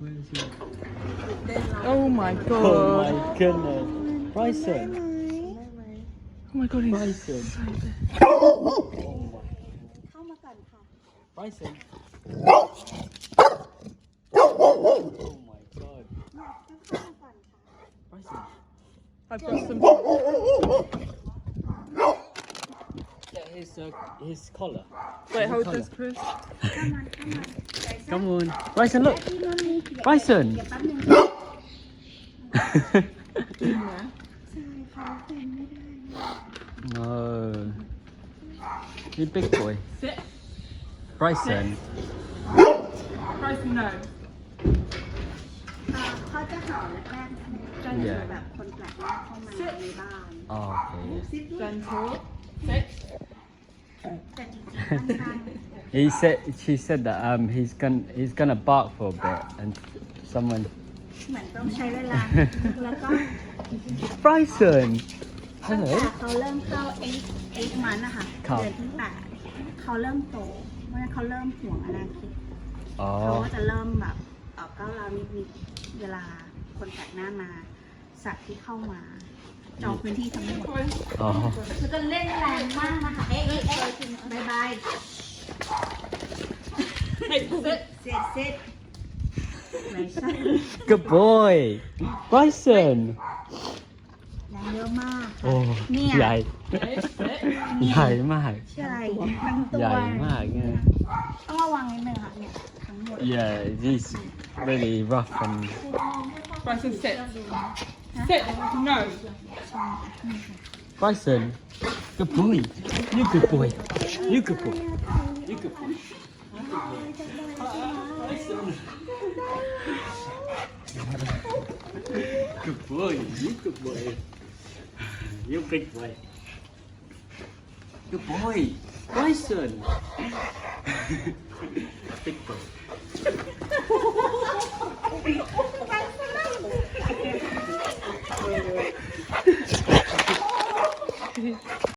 Where is he? Oh my Oh god. my goodness. Bryson. Oh my god, he's Bryson. so big. Oh my. เข้ามาก่อนค่ะ Bryson. Oh my god. เข้ามาก่อนค่ะ Bryson. I've got some. Get his collar. Wait, hold Colour. this, Chris. เข้ามาใจ Come on. Bryson, look. ที่นู่นนี่ Bryson. เดี๋ยวแป๊บนึง จริงนะ ใช่ค่ะเป็นไม่ได้ No. You big boy. Sit. Bryson. Bryson, no. เขาจะเห่าและแกล้งจนแบบคนแปลกหน้าเข้ามาในบ้าน Oh, okay. ซิปด้วย Gentle. Sit. แต่จริงๆค่อนข้าง She said that he's gonna bark for a bit and someone. เหมือนต้องใช้เวลา แล้วก็ Bryson. ตั้ง Hello. แต่เขาเริ่มเข้า8 มันนะคะ ครับ เดือนที่8เขาเริ่มโตเมื่อเขาเริ่มห่วงอนาคตเขา Oh. ก็จะเริ่มแบบก้าวร้าวนิดๆเวลาคนแปลกหน้ามาสัตว์ที่เข้ามาจองพื้นที่ทั้งหมด Oh. แล้วก็เล่นแรงมากนะคะเอ๊ะบายบาย Hey, sit. เสร็จไม่ใช่ Good boy. Bryson. แรงเยอะมาก โอ้ เนี่ย ใหญ่ Sit. Sit. ใหญ่มาก ใช่ทั้งตัว ใหญ่มากเนี่ย ต้องระวังนิดนึงค่ะเนี่ยทั้งหมด Yeah, he's really rough and Bryson, sit. Sit. No. Bryson. Good boy. You good boy. You good boy. You good boy. Good boy. You good boy. You big boy. Good boy. Bryson. Big boy.